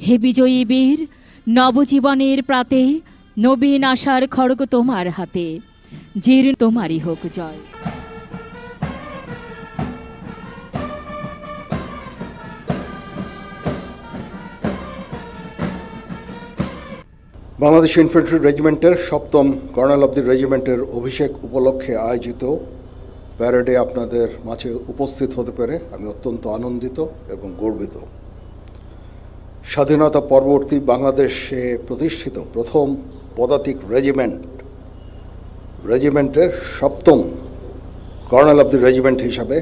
হে বিজয়ী বীর, নবজীবনের প্রাতে নবীন আশার খড়গ তোমার হাতে, জীর্ণ তোমারই হোক জয়। বাংলাদেশ ইনফ্যান্ট্রি রেজিমেন্টের 7ম কর্নেল অব দি রেজিমেন্টের অভিষেক উপলক্ষে আয়োজিত প্যারেডে আপনাদের মাঝে উপস্থিত হতে পেরে আমি অত্যন্ত আনন্দিত এবং গর্বিত। স্বাধীনতা পরবর্তী বাংলাদেশে প্রতিষ্ঠিত প্রথম পদাতিক রেজিমেন্টের 7ম কর্নেল অব দি রেজিমেন্ট হিসাবে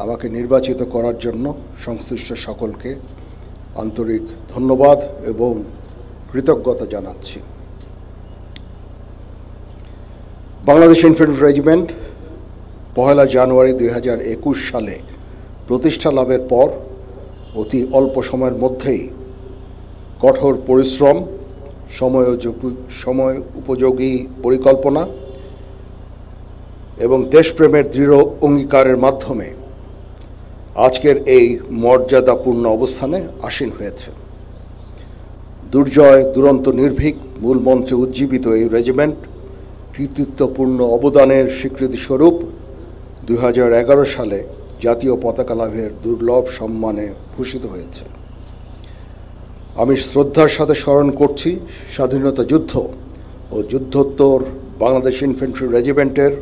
আমাকে নির্বাচিত করার জন্য সংশ্লিষ্ট সকলকে আন্তরিক ধন্যবাদ এবং কৃতজ্ঞতা জানাচ্ছি। বাংলাদেশ ইনফ্যান্ট্রি রেজিমেন্ট 1 জানুয়ারি 2021 সালে প্রতিষ্ঠা লাভের পর অতি অল্প সময়ের মধ্যেই কঠোর পরিশ্রম, সময় উপযোগী পরিকল্পনা এবং দেশপ্রেমের দৃঢ় অঙ্গীকারের মাধ্যমে আজকের এই মর্যাদাপূর্ণ অবস্থানে আসীন হয়েছে। দুর্জয় দুরন্ত নির্ভীক মূল মন্ত্রে উজ্জীবিত এই রেজিমেন্ট কৃতিত্বপূর্ণ অবদানের স্বীকৃতিস্বরূপ 2011 সালে জাতীয় পতাকা লাভের দুর্লভ সম্মানে ভূষিত হয়েছে। আমি শ্রদ্ধার সাথে স্মরণ করছি স্বাধীনতা যুদ্ধ ও যুদ্ধোত্তর বাংলাদেশ ইনফ্যান্ট্রি রেজিমেন্টের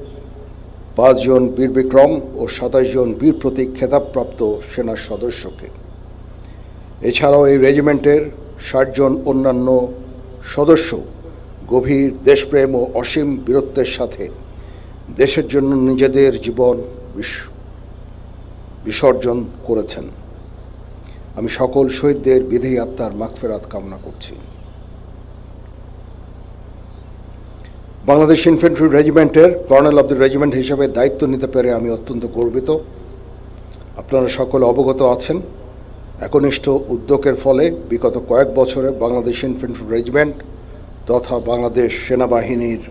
5 জন বীর বিক্রম ও 27 জন বীর প্রতীক খেতাবপ্রাপ্ত সেনা সদস্যকে। এছাড়াও এই রেজিমেন্টের 60 জন অন্যান্য সদস্য গভীর দেশপ্রেম ও অসীম বীরত্বের সাথে দেশের জন্য নিজেদের জীবন বিসর্জন করেছেন। আমি সকল শহীদদের বিদেহী আত্মার মাগফিরাত কামনা করছি। বাংলাদেশ ইনফ্যান্ট্রি রেজিমেন্টের কর্নেল অব দি রেজিমেন্ট হিসেবে দায়িত্ব নিতে পেরে আমি অত্যন্ত গর্বিত। আপনারা সকলে অবগত আছেন, একনিষ্ঠ উদ্যোগের ফলে বিগত কয়েক বছরে বাংলাদেশ ইনফ্যান্ট্রি রেজিমেন্ট তথা বাংলাদেশ সেনাবাহিনীর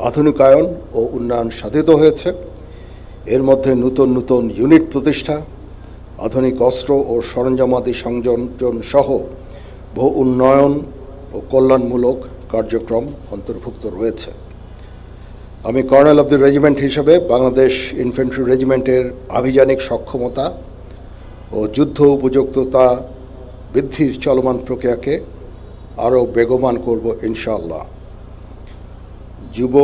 আধুনিকায়ন ও উন্নয়ন সাধিত হয়েছে। এর মধ্যে নতুন নতুন ইউনিট প্রতিষ্ঠা, আধুনিক অস্ত্র ও সরঞ্জামাদি সংযোজন সহ বহু উন্নয়ন ও কল্যাণমূলক কার্যক্রম অন্তর্ভুক্ত রয়েছে। আমি কর্নেল অব দি রেজিমেন্ট হিসেবে বাংলাদেশ ইনফ্যান্ট্রি রেজিমেন্টের আভিযানিক সক্ষমতা ও যুদ্ধ উপযুক্ততা বৃদ্ধির চলমান প্রক্রিয়াকে আরও বেগবান করব ইনশাআল্লাহ। যুব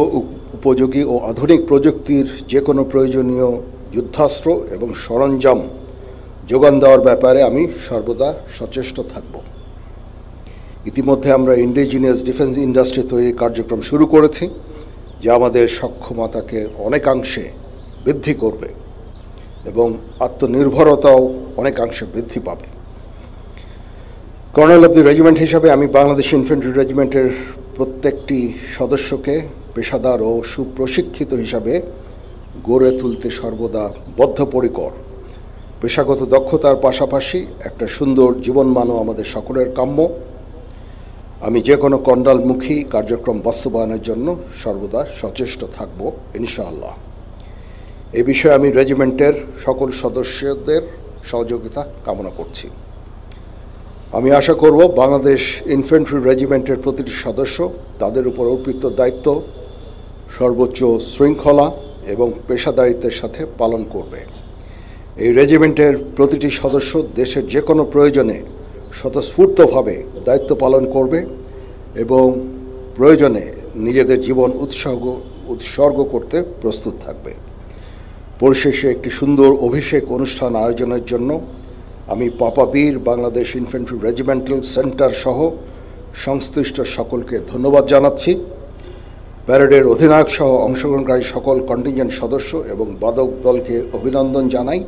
উপযোগী ও আধুনিক প্রযুক্তির যে কোনো প্রয়োজনীয় যুদ্ধাস্ত্র এবং সরঞ্জাম যোগান দেওয়ার ব্যাপারে আমি সর্বদা সচেষ্ট থাকব। ইতিমধ্যে আমরা ইন্ডিজিনিয়াস ডিফেন্স ইন্ডাস্ট্রি তৈরির কার্যক্রম শুরু করেছি, যা আমাদের সক্ষমতাকে অনেকাংশে বৃদ্ধি করবে এবং আত্মনির্ভরতাও অনেকাংশে বৃদ্ধি পাবে। কর্নেল অব দি রেজিমেন্ট হিসাবে আমি বাংলাদেশ ইনফ্যান্ট্রি রেজিমেন্টের প্রত্যেকটি সদস্যকে পেশাদার ও সুপ্রশিক্ষিত হিসাবে গড়ে তুলতে সর্বদা বদ্ধপরিকর। পেশাগত দক্ষতার পাশাপাশি একটা সুন্দর জীবনমানও আমাদের সকলের কাম্য। আমি যে কোনো কণ্ডালমুখী কার্যক্রম বাস্তবায়নের জন্য সর্বদা সচেষ্ট থাকব ইনশাআল্লাহ। এই বিষয়ে আমি রেজিমেন্টের সকল সদস্যদের সহযোগিতা কামনা করছি। আমি আশা করব বাংলাদেশ ইনফ্যান্ট্রি রেজিমেন্টের প্রতিটি সদস্য তাদের উপর অর্পিত দায়িত্ব সর্বোচ্চ শৃঙ্খলা এবং পেশাদারিত্বের সাথে পালন করবে। এই রেজিমেন্টের প্রতিটি সদস্য দেশের যে কোনো প্রয়োজনে স্বতঃস্ফূর্তভাবে দায়িত্ব পালন করবে এবং প্রয়োজনে নিজেদের জীবন উৎসর্গ করতে প্রস্তুত থাকবে। পরিশেষে একটি সুন্দর অভিষেক অনুষ্ঠান আয়োজনের জন্য আমি পাপাবীর বাংলাদেশ ইনফ্যান্ট্রি রেজিমেন্টাল সেন্টার সহ সংশ্লিষ্ট সকলকে ধন্যবাদ জানাচ্ছি। প্যারেডের অধিনায়ক সহ অংশগ্রহণকারী সকল কন্টিনজেন্ট সদস্য এবং বাদক দলকে অভিনন্দন জানাই।